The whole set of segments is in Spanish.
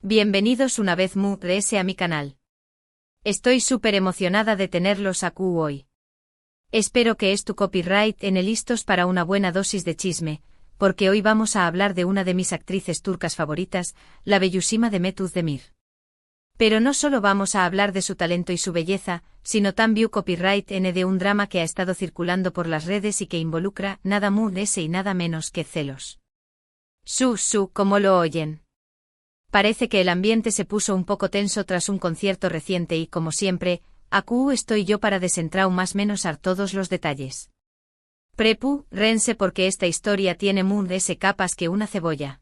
Bienvenidos una vez más a mi canal. Estoy súper emocionada de tenerlos aquí hoy. Espero que tu copyright listos para una buena dosis de chisme, porque hoy vamos a hablar de una de mis actrices turcas favoritas, la bellísima Demet Özdemir. Pero no solo vamos a hablar de su talento y su belleza, sino también copyright de un drama que ha estado circulando por las redes y que involucra nada más y nada menos que celos. ¿Cómo lo oyen? Parece que el ambiente se puso un poco tenso tras un concierto reciente y, como siempre, aquí estoy yo para desentrar más o menos todos los detalles. Rense porque esta historia tiene más capas que una cebolla.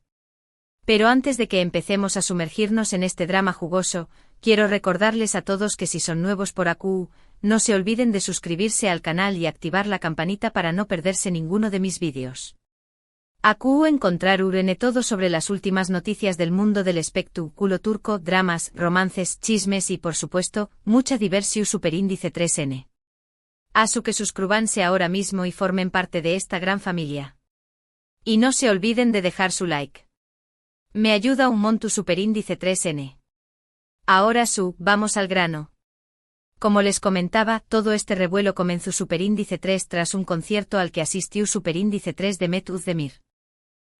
Pero antes de que empecemos a sumergirnos en este drama jugoso, quiero recordarles a todos que si son nuevos por aquí, no se olviden de suscribirse al canal y activar la campanita para no perderse ninguno de mis vídeos. Aquí encontrarán todo sobre las últimas noticias del mundo del espectáculo turco, dramas, romances, chismes y por supuesto, mucha diversión superíndice 3N. Asu que suscríbanse ahora mismo y formen parte de esta gran familia. Y no se olviden de dejar su like. Me ayuda un montón superíndice 3N. Ahora vamos al grano. Como les comentaba, todo este revuelo comenzó superíndice 3 tras un concierto al que asistió superíndice 3 Demet Özdemir.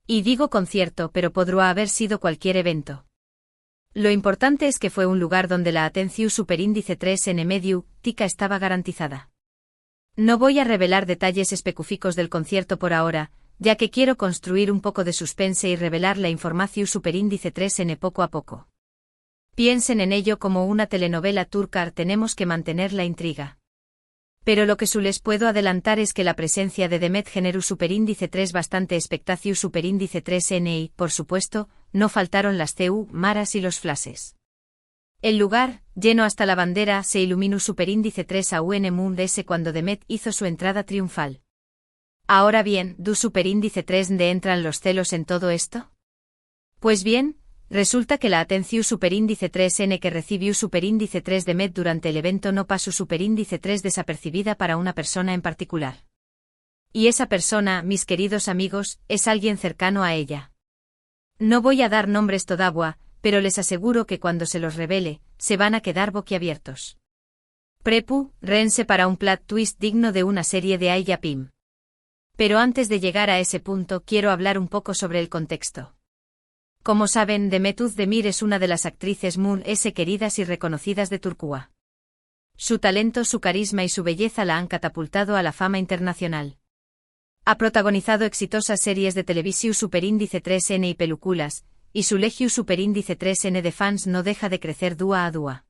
Y digo concierto, pero podría haber sido cualquier evento. Lo importante es que fue un lugar donde la atención superíndice 3N medio, tica estaba garantizada. No voy a revelar detalles específicos del concierto por ahora, ya que quiero construir un poco de suspense y revelar la información superíndice 3N poco a poco. Piensen en ello como una telenovela turca, tenemos que mantener la intriga. Pero lo que les puedo adelantar es que la presencia de Demet generó superíndice 3 bastante expectación superíndice 3N y, por supuesto, no faltaron las maras y los flashes. El lugar, lleno hasta la bandera, se iluminó superíndice 3 a UNMUNDS cuando Demet hizo su entrada triunfal. Ahora bien, ¿du superíndice 3 de entran los celos en todo esto? Pues bien, resulta que la atención superíndice 3N que recibió superíndice 3 Demet durante el evento no pasó superíndice 3 desapercibida para una persona en particular. Y esa persona, mis queridos amigos, es alguien cercano a ella. No voy a dar nombres todavía, pero les aseguro que cuando se los revele, se van a quedar boquiabiertos. Rense para un plot twist digno de una serie de Ay Yapim. Pero antes de llegar a ese punto quiero hablar un poco sobre el contexto. Como saben, Demet Özdemir es una de las actrices queridas y reconocidas de Turquía. Su talento, su carisma y su belleza la han catapultado a la fama internacional. Ha protagonizado exitosas series de televisión superíndice 3N y películas, y su legión superíndice 3N de fans no deja de crecer día a día.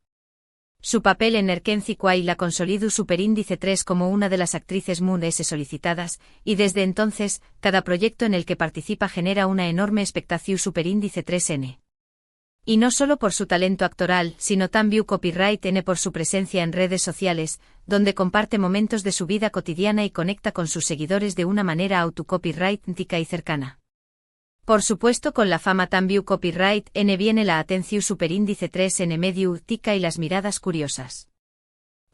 Su papel en Erkenci Kuay la consolidó superíndice 3 como una de las actrices solicitadas, y desde entonces, cada proyecto en el que participa genera una enorme expectación superíndice 3N. Y no solo por su talento actoral, sino también copyright N por su presencia en redes sociales, donde comparte momentos de su vida cotidiana y conecta con sus seguidores de una manera autocopyrightica y cercana. Por supuesto, con la fama también copyright N viene la atención superíndice 3N medio tica y las miradas curiosas.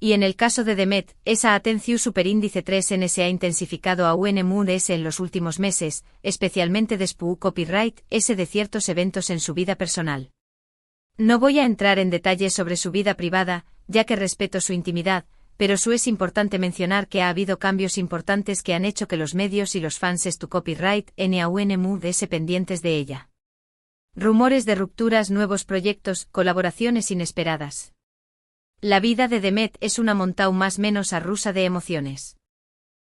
Y en el caso de Demet, esa atención superíndice 3N se ha intensificado a UNMUNS en los últimos meses, especialmente después copyright S de ciertos eventos en su vida personal. No voy a entrar en detalles sobre su vida privada, ya que respeto su intimidad, pero es importante mencionar que ha habido cambios importantes que han hecho que los medios y los fans tu copyright N a UNMUNS pendientes de ella. Rumores de rupturas, nuevos proyectos, colaboraciones inesperadas. La vida de Demet es una montaña más menos rusa de emociones.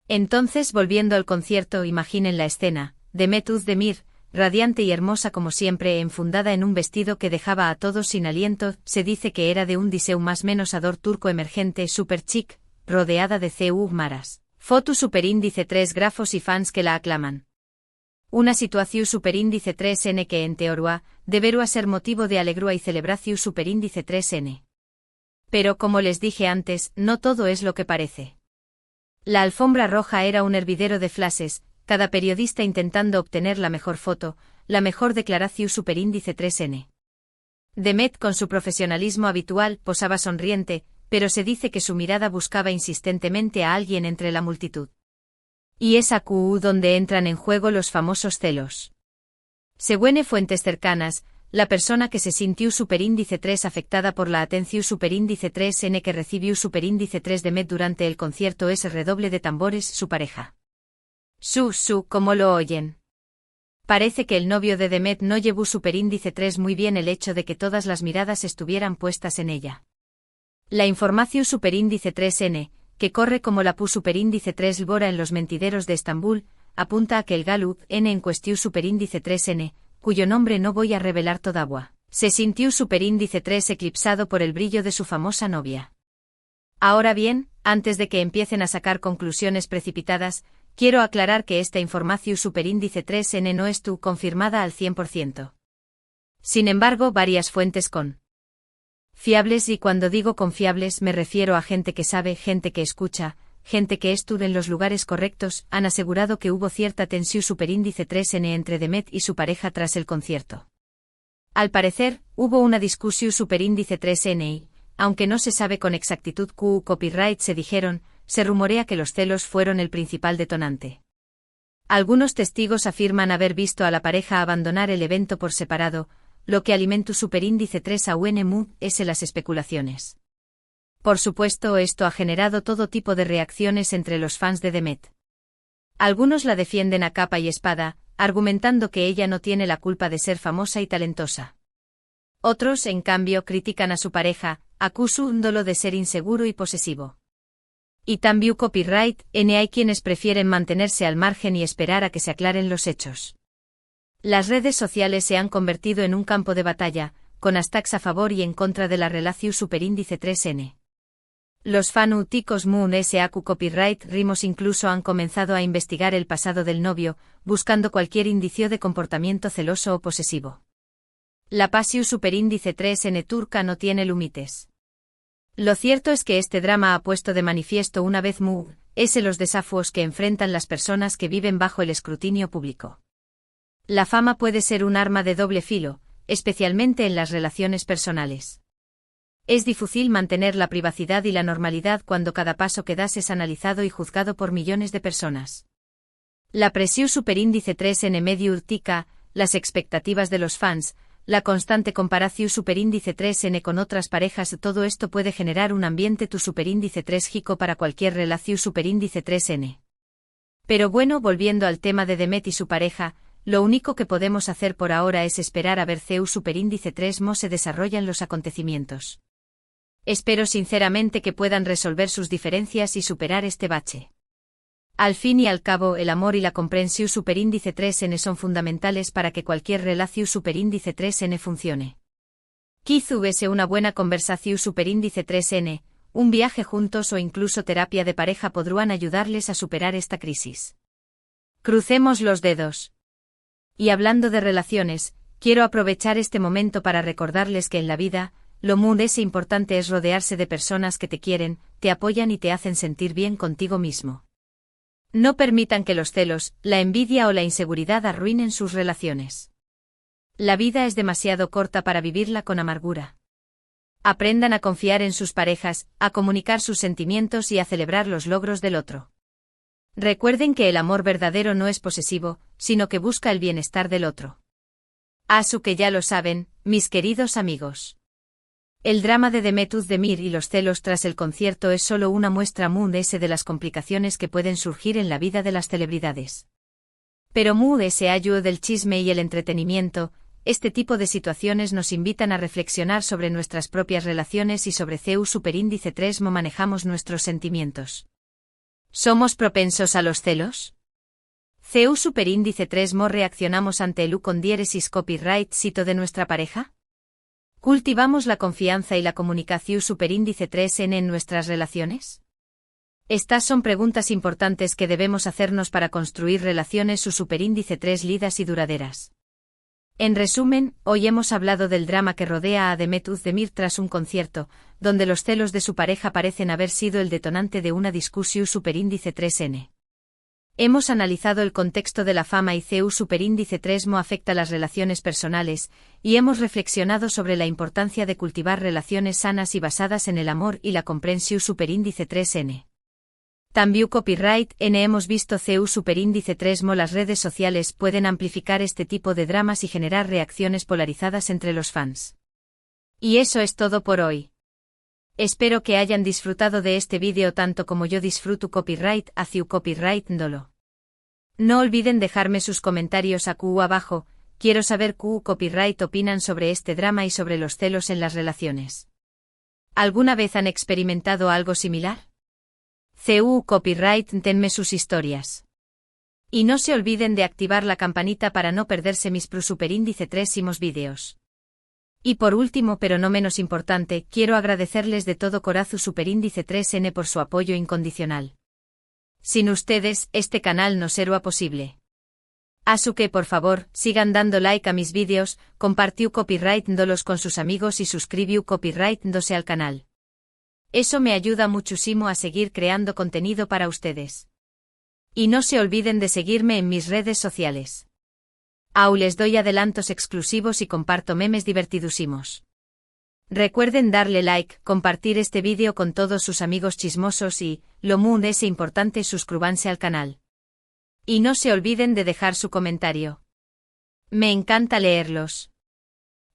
Entonces, volviendo al concierto, imaginen la escena: Demet Özdemir, radiante y hermosa como siempre, enfundada en un vestido que dejaba a todos sin aliento, se dice que era de un diseño más menos ador turco emergente super chic, rodeada de maras. Foto superíndice 3 grafos y fans que la aclaman. Una situación superíndice 3N que en teoría, debería ser motivo de alegría y celebración superíndice 3N. Pero como les dije antes, no todo es lo que parece. La alfombra roja era un hervidero de flashes, cada periodista intentando obtener la mejor foto, la mejor declaración superíndice 3N. Demet, con su profesionalismo habitual, posaba sonriente, pero se dice que su mirada buscaba insistentemente a alguien entre la multitud. Y es aquí donde entran en juego los famosos celos. Según fuentes cercanas, la persona que se sintió superíndice 3 afectada por la atención superíndice 3N que recibió superíndice 3 de Met durante el concierto es redoble de tambores su pareja. ¿Cómo lo oyen? Parece que el novio de Demet no llevó superíndice 3 muy bien el hecho de que todas las miradas estuvieran puestas en ella. La información superíndice 3N, que corre como la pu superíndice 3 Lbora en los mentideros de Estambul, apunta a que el Galup N en cuestión superíndice 3N, cuyo nombre no voy a revelar todavía, se sintió superíndice 3 eclipsado por el brillo de su famosa novia. Ahora bien, antes de que empiecen a sacar conclusiones precipitadas, quiero aclarar que esta información superíndice 3N no es confirmada al 100%. Sin embargo, varias fuentes fiables, y cuando digo confiables me refiero a gente que sabe, gente que escucha, gente que estuvo en los lugares correctos, han asegurado que hubo cierta tensión superíndice 3N entre Demet y su pareja tras el concierto. Al parecer, hubo una discusión superíndice 3N y, aunque no se sabe con exactitud qué copyright se dijeron, se rumorea que los celos fueron el principal detonante. Algunos testigos afirman haber visto a la pareja abandonar el evento por separado, lo que alimenta superíndice 3 a UNMU, es las especulaciones. Por supuesto, esto ha generado todo tipo de reacciones entre los fans de Demet. Algunos la defienden a capa y espada, argumentando que ella no tiene la culpa de ser famosa y talentosa. Otros, en cambio, critican a su pareja, acusándolo de ser inseguro y posesivo. Y también copyright, hay quienes prefieren mantenerse al margen y esperar a que se aclaren los hechos. Las redes sociales se han convertido en un campo de batalla, con hashtags a favor y en contra de la relación superíndice 3N. Los fanáticos Moon SAQ Copyright Rimos incluso han comenzado a investigar el pasado del novio, buscando cualquier indicio de comportamiento celoso o posesivo. La pasión superíndice 3N turca no tiene límites. Lo cierto es que este drama ha puesto de manifiesto una vez Moon los desafíos que enfrentan las personas que viven bajo el escrutinio público. La fama puede ser un arma de doble filo, especialmente en las relaciones personales. Es difícil mantener la privacidad y la normalidad cuando cada paso que das es analizado y juzgado por millones de personas. La presión superíndice 3N medio urtica, las expectativas de los fans, la constante comparación superíndice 3N con otras parejas, todo esto puede generar un ambiente tu superíndice 3 jico para cualquier relación superíndice 3N. Pero bueno, volviendo al tema de Demet y su pareja, lo único que podemos hacer por ahora es esperar a ver CEU superíndice 3 cómo se desarrollan los acontecimientos. Espero sinceramente que puedan resolver sus diferencias y superar este bache. Al fin y al cabo, el amor y la comprensión superíndice 3N son fundamentales para que cualquier relación superíndice 3N funcione. Quizá hubiese una buena conversación superíndice 3N, un viaje juntos o incluso terapia de pareja podrán ayudarles a superar esta crisis. Crucemos los dedos. Y hablando de relaciones, quiero aprovechar este momento para recordarles que en la vida, lo muy importante es rodearse de personas que te quieren, te apoyan y te hacen sentir bien contigo mismo. No permitan que los celos, la envidia o la inseguridad arruinen sus relaciones. La vida es demasiado corta para vivirla con amargura. Aprendan a confiar en sus parejas, a comunicar sus sentimientos y a celebrar los logros del otro. Recuerden que el amor verdadero no es posesivo, sino que busca el bienestar del otro. Asu que ya lo saben, mis queridos amigos. El drama de Demet Özdemir y los celos tras el concierto es solo una muestra muy de las complicaciones que pueden surgir en la vida de las celebridades. Pero muy ayuda del chisme y el entretenimiento, este tipo de situaciones nos invitan a reflexionar sobre nuestras propias relaciones y sobre CEU superíndice 3 cómo manejamos nuestros sentimientos. ¿Somos propensos a los celos? CEU superíndice 3 cómo reaccionamos ante el con diéresis copyright sito de nuestra pareja? ¿Cultivamos la confianza y la comunicación superíndice 3N en nuestras relaciones? Estas son preguntas importantes que debemos hacernos para construir relaciones superíndice 3 lidas y duraderas. En resumen, hoy hemos hablado del drama que rodea a Demet Özdemir tras un concierto, donde los celos de su pareja parecen haber sido el detonante de una discusión superíndice 3N. Hemos analizado el contexto de la fama y CEU superíndice 3 cómo afecta las relaciones personales, y hemos reflexionado sobre la importancia de cultivar relaciones sanas y basadas en el amor y la comprensión superíndice 3N. También copyright N hemos visto CU superíndice 3 mo las redes sociales pueden amplificar este tipo de dramas y generar reacciones polarizadas entre los fans. Y eso es todo por hoy. Espero que hayan disfrutado de este vídeo tanto como yo disfruto copyright hacia copyright ndolo. No olviden dejarme sus comentarios aquí abajo, quiero saber qué copyright opinan sobre este drama y sobre los celos en las relaciones. ¿Alguna vez han experimentado algo similar? CU Copyright tenme sus historias. Y no se olviden de activar la campanita para no perderse mis superíndice 3 vídeos. Y por último pero no menos importante, quiero agradecerles de todo corazón superíndice 3N por su apoyo incondicional. Sin ustedes, este canal no sería posible. Así que por favor, sigan dando like a mis vídeos, compartiu copyright dolos con sus amigos y suscribiu copyright dose al canal. Eso me ayuda muchísimo a seguir creando contenido para ustedes. Y no se olviden de seguirme en mis redes sociales. Aún les doy adelantos exclusivos y comparto memes divertidusimos. Recuerden darle like, compartir este vídeo con todos sus amigos chismosos y, lo muy es importante suscribanse al canal. Y no se olviden de dejar su comentario. Me encanta leerlos.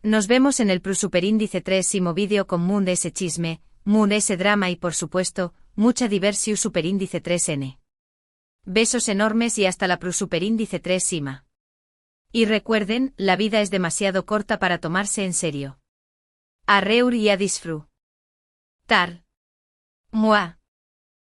Nos vemos en el superíndice 3 vídeo con Moon ese chisme, Moon ese drama y por supuesto, mucha diversión superíndice 3N. Besos enormes y hasta la superíndice 3 Y recuerden, la vida es demasiado corta para tomarse en serio. Arreur y a disfrutar. Mua.